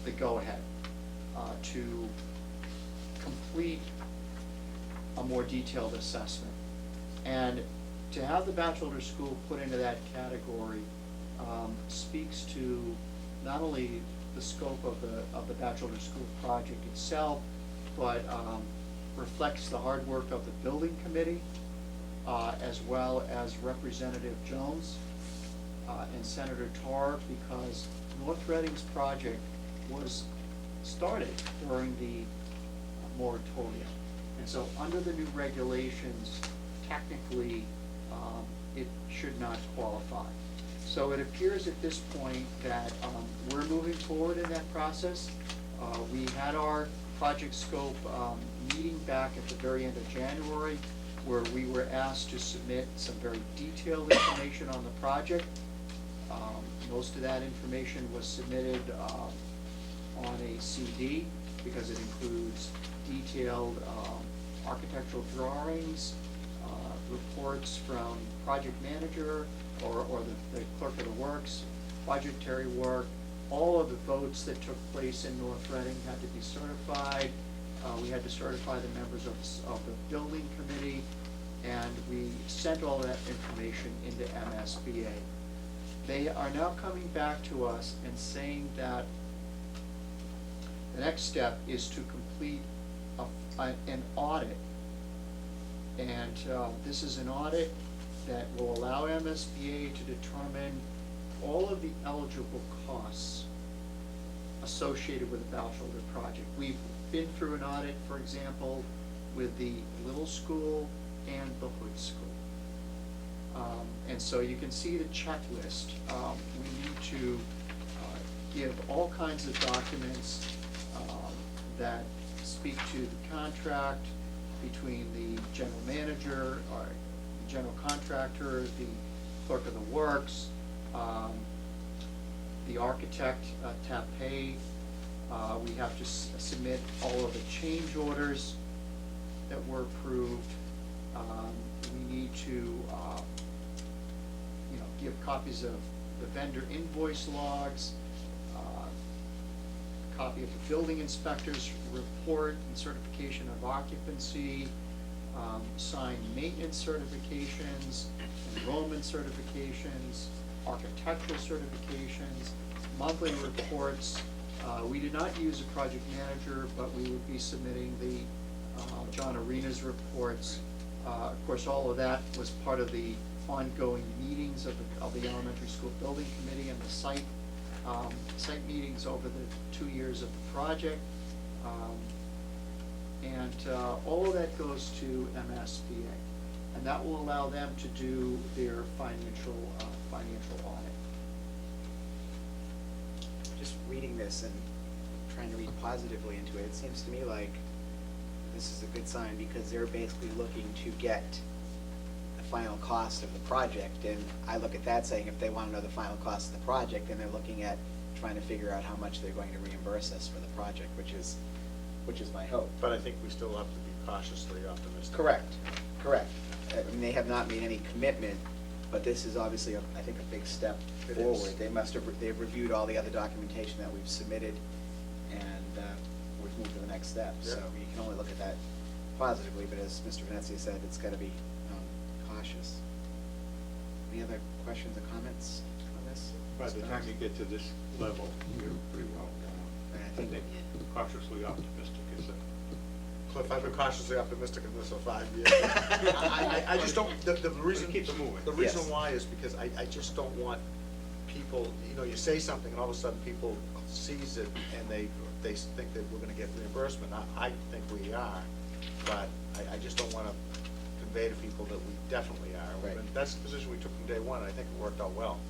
the go-ahead to complete a more detailed assessment. And to have the bachelor school put into that category speaks to not only the scope of the bachelor school project itself, but reflects the hard work of the building committee, as well as Representative Jones and Senator Tarr, because North Reading's project was started during the moratorium. And so under the new regulations, technically, it should not qualify. So it appears at this point that we're moving forward in that process. We had our project scope meeting back at the very end of January, where we were asked to submit some very detailed information on the project. Most of that information was submitted on a CD, because it includes detailed architectural drawings, reports from project manager or the clerk of the works, budgetary work. All of the votes that took place in North Reading had to be certified. We had to certify the members of the building committee, and we sent all that information into MSBA. They are now coming back to us and saying that the next step is to complete an audit. And this is an audit that will allow MSBA to determine all of the eligible costs associated with the Bachelor project. We've been through an audit, for example, with the Little School and the Hood School. And so you can see the checklist. We need to give all kinds of documents that speak to the contract between the general manager, or the general contractor, the clerk of the works, the architect, TAPE. We have to submit all of the change orders that were approved. We need to give copies of the vendor invoice logs, copy of the building inspector's report and certification of occupancy, signed maintenance certifications, enrollment certifications, architectural certifications, monthly reports. We did not use a project manager, but we would be submitting the John Arena's reports. Of course, all of that was part of the ongoing meetings of the elementary school building committee and the site meetings over the 2 years of the project. And all of that goes to MSBA, and that will allow them to do their financial audit. Just reading this and trying to read positively into it, it seems to me like this is a good sign, because they're basically looking to get the final cost of the project. And I look at that saying, if they want to know the final cost of the project, then they're looking at trying to figure out how much they're going to reimburse us for the project, which is my hope. But I think we still have to be cautiously optimistic. Correct. I mean, they have not made any commitment, but this is obviously, I think, a big step It forward. is. They've reviewed all the other documentation that we've submitted, and we've moved to the next step. Yeah. So you can only look at that positively, but as Mr. Venezia said, it's got to be cautious. Any other questions or comments on this? By the time you get to this level, you're pretty well And I I think think cautiously optimistic is a. Cliff, I've been cautiously optimistic in this for 5 years. I just don't, the reason, Keep it moving. the reason Yes. why is because I just don't want people, you say something and all of a sudden people seize it and they think that we're gonna get reimbursement. I think we are, but I just don't wanna convey to people that we definitely are. Right. And that's the position we took from day one, and I think it worked out well,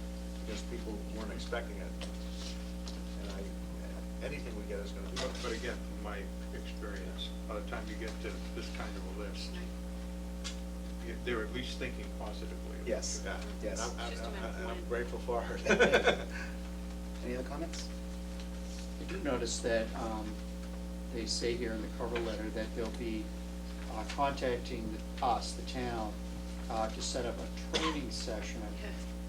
because people weren't expecting it. And anything we get is gonna be. But again, from my experience, by the time you get to this kind of a list, they're at least thinking positively. Yes. Yeah. Yes. And I'm grateful for it. Any other comments? I do notice that they say here in the cover letter that they'll be contacting us, the town, to set up a training session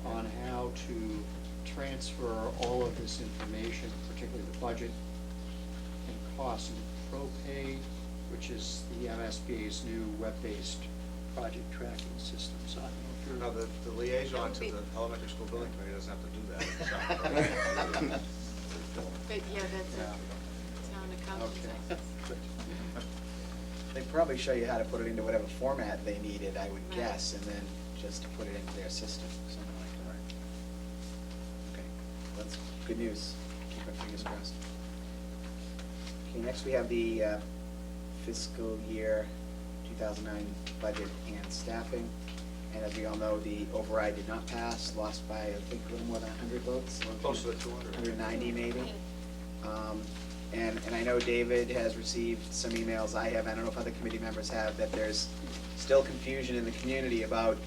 on how to transfer all of this information, particularly the budget costs in ProPay, which is the MSBA's new web-based project tracking system. So I don't know if you're. No, the liaison to the elementary school building committee doesn't have to do that. But yeah, that's Yeah. a town accountant's Okay. office. They'd probably show you how to put it into whatever format they needed, I would Right. guess, and then just to put it into their system, something like that. Okay, that's good news. Keep our fingers crossed. Okay, next we have the fiscal year 2009 budget and staffing. And as we all know, the override did not pass, lost by, I think, a little more than 100 votes. Closer to 200. 190 maybe. And I know David has received some emails, I have, I don't know if other committee members have, that there's still confusion in the community about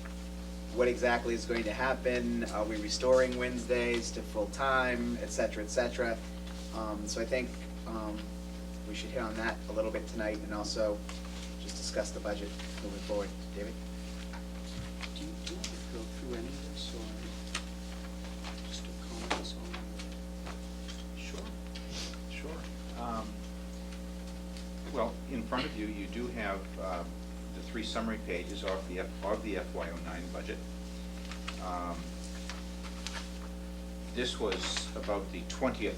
what exactly is going to happen. Are we restoring Wednesdays to full-time, et cetera, et cetera? So I think we should hit on that a little bit tonight and also just discuss the budget moving forward. David? Do you want to go through any of this, or just a comments on? Sure, sure. Well, in front of you, you do have the 3 summary pages of the FY09 budget. This was about the 20th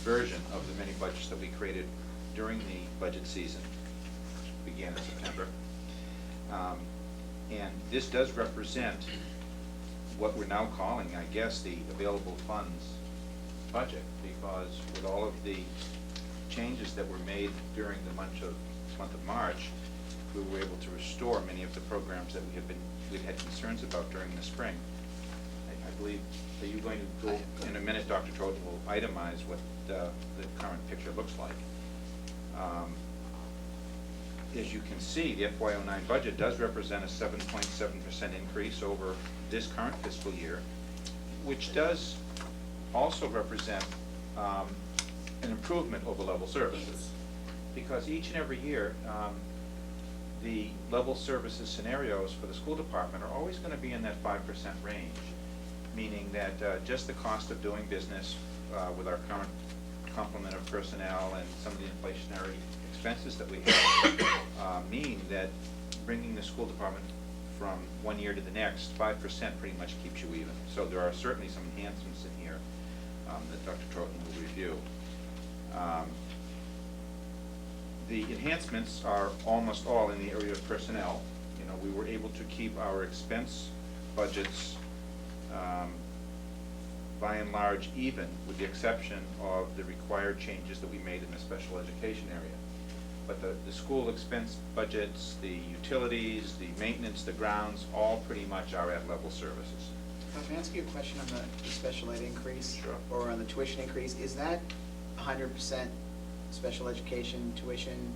version of the many budgets that we created during the budget season, which began in September. And this does represent what we're now calling, I guess, the available funds budget, because with all of the changes that were made during the month of March, we were able to restore many of the programs that we'd had concerns about during the spring. I believe, are you going to go, in a minute, Dr. Trojan will itemize what the current picture looks like. As you can see, the FY09 budget does represent a 7.7% increase over this current fiscal year, which does also represent an improvement over level services. Because each and every year, the level services scenarios for the school department are always going to be in that 5% range, meaning that just the cost of doing business with our current complement of personnel and some of the inflationary expenses that we have mean that bringing the school department from one year to the next, 5% pretty much keeps you even. So there are certainly some enhancements in here that Dr. Troughton will review. The enhancements are almost all in the area of personnel. You know, we were able to keep our expense budgets by and large even, with the exception of the required changes that we made in the special education area. But the school expense budgets, the utilities, the maintenance, the grounds, all pretty much are at level services. Can I ask you a question on the special ed increase? Sure. Or on the tuition increase? Is that 100% special education tuition,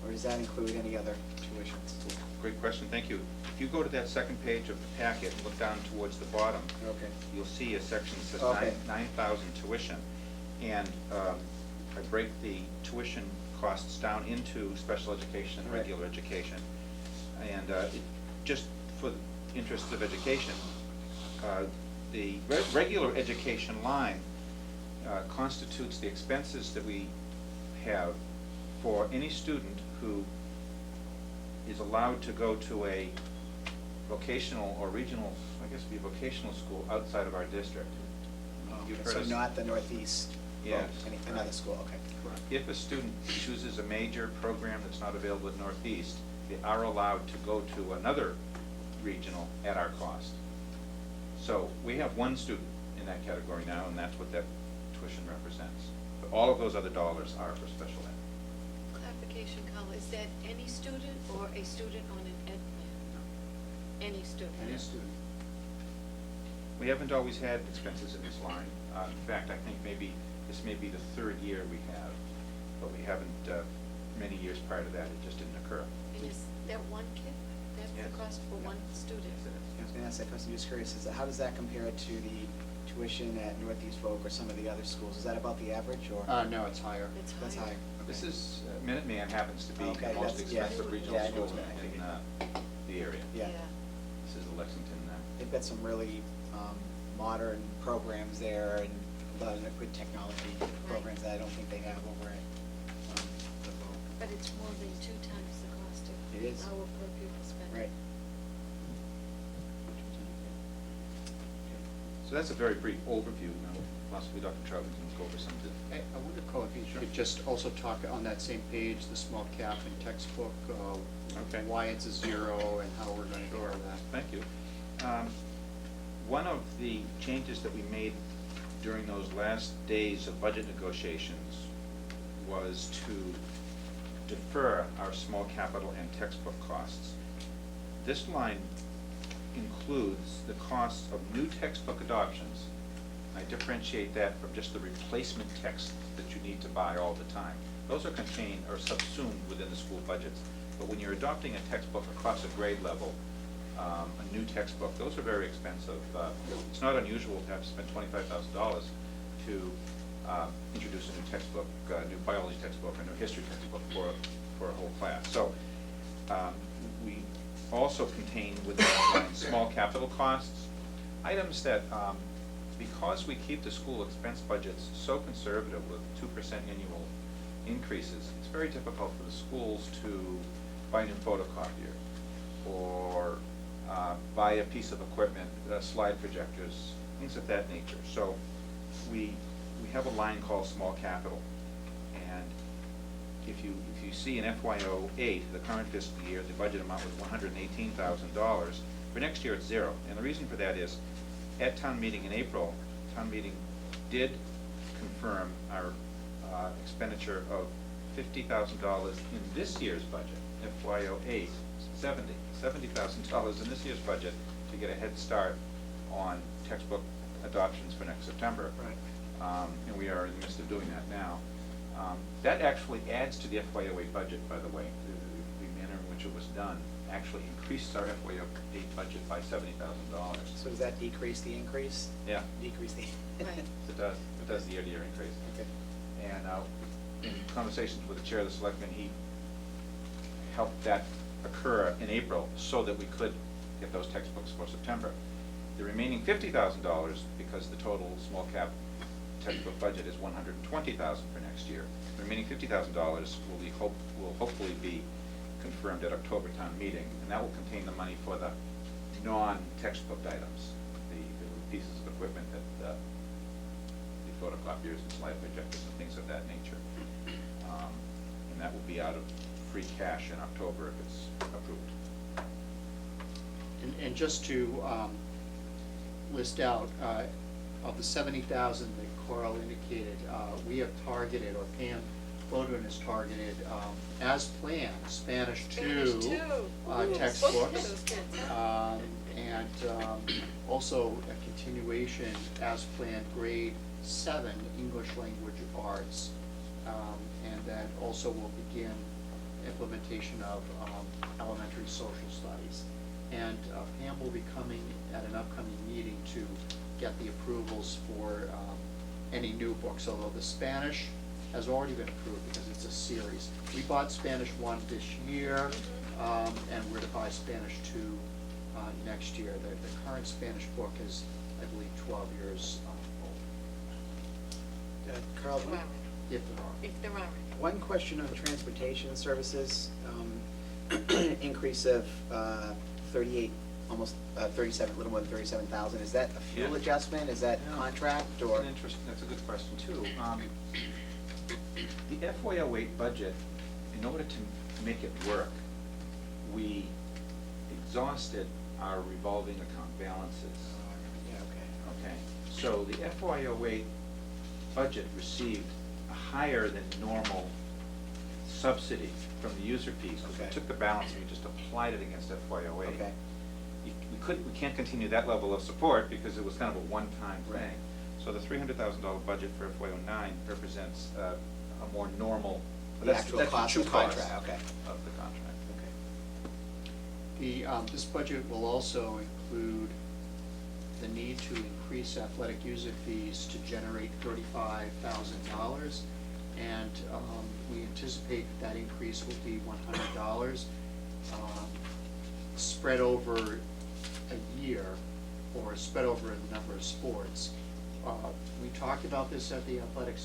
or does that include any other tuitions? Great question, thank you. If you go to that second page of the packet and look down towards the bottom, Okay. you'll see a section that says Okay. 9,000 tuition. And I break the tuition costs down into special education and Right. regular education. And just for the interests of education, the regular education line constitutes the expenses that we have for any student who is allowed to go to a vocational or regional, I guess it'd be a vocational school outside of our district. You've heard So us- not the Northeast? Yes. Another school, okay. If a student chooses a major program that's not available at Northeast, they are allowed to go to another regional at our cost. So we have one student in that category now, and that's what that tuition represents. But all of those other dollars are for special ed. Clarification, Carl, is that any student or a student on an ed plan? Any student? Any student. We haven't always had expenses in this line. In fact, I think maybe this may be the third year we have, but we haven't, many years prior to that, it just didn't occur. And is that one kid? That's Yes. the cost for one student? Yes, it is. I was gonna ask that question, just curious, how does that compare to the tuition at Northeast Folk or some of the other schools? Is that about the average, or? No, it's higher. It's That's higher. higher. This Okay. is, Minuteman happens to be Okay, the most that's- yeah, expensive regional yeah, I know school it's in the area. Yeah. This is the Lexington. They've got some really modern programs there and a lot of good technology programs that I don't think they have over at per pupil spending. Right. So that's a very brief overview. Now, possibly Dr. Troutman can go over some of the. I wonder, Cole, if you Sure. could just also talk on that same page, the small cap and textbook, Okay. why it's a zero and how we're gonna Sure, handle that. thank you. One of the changes that we made during those last days of budget negotiations was to defer our small capital and textbook costs. This line includes the cost of new textbook adoptions. I differentiate that from just the replacement text that you need to buy all the time. Those are contained or subsumed within the school budgets. But when you're adopting a textbook across a grade level, a new textbook, those are very expensive. It's not unusual to have to spend $25,000 to introduce a new textbook, new biology textbook, a new history textbook for a whole class. So we also contain within that line small capital costs, items that, because we keep the school expense budgets so conservative with 2% annual increases, it's very difficult for the schools to buy a new photocopier or buy a piece of equipment, slide projectors, things of that nature. So we have a line called small capital. And if you see in FY08, the current fiscal year, the budget amount was $118,000. For next year, it's zero. And the reason for that is, at town meeting in April, town meeting did confirm our expenditure of $50,000 in this year's budget, FY08, $70,000 in this year's budget to get a head start on textbook adoptions for next September. Right. And we are in the midst of doing that now. That actually adds to the FY08 budget, by the way. The manner in which it was done actually increased our FY08 budget by $70,000. So does that decrease the increase? Yeah. Decrease the. Right. It does the year-to-year increase. Okay. And in conversations with the chair of the selectmen, he helped that occur in April so that we could get those textbooks for September. The remaining $50,000, because the total small cap textbook budget is $120,000 for next year. The remaining $50,000 will hopefully be confirmed at October town meeting, and that will contain the money for the non-textbook items, the pieces of equipment that the photocopiers and slide projectors and things of that nature. And that will be out of free cash in October if it's approved. And just to list out, of the 70,000 that Carl indicated, we have targeted, or Pam Bodwin has targeted, as planned, Spanish 2 Spanish 2. textbooks. Those kids. And also a continuation as planned, grade 7 English language arts. And that also will begin implementation of elementary social studies. And Pam will be coming at an upcoming meeting to get the approvals for any new books, although the Spanish has already been approved because it's a series. We bought Spanish 1 this year, and we're to buy Spanish 2 next year. The current Spanish book is, I believe, 12 years old. Carl, Wow. If there are. If there aren't. one question on transportation services, increase of 38, almost 37, a little more than 37,000. Is that a fuel Yeah. adjustment? Is that Yeah. contract That's or? an interesting, that's a good question too. The FY08 budget, in order to make it work, we exhausted our revolving account balances. Yeah, okay. Okay, so the FY08 budget received a higher than normal subsidy from the user fees. Because we Okay. took the balance and we just applied it against FY08. Okay. We can't continue that level of support because it was kind of a one-time Right. thing. So the $300,000 budget for FY09 represents a more normal, The that's actual the cost true of the cost contract, okay. of the contract. Okay. This budget will also include the need to increase athletic user fees to generate $35,000. And we anticipate that increase will be $100, spread over a year, or spread over a number of sports. We talked about this at the athletic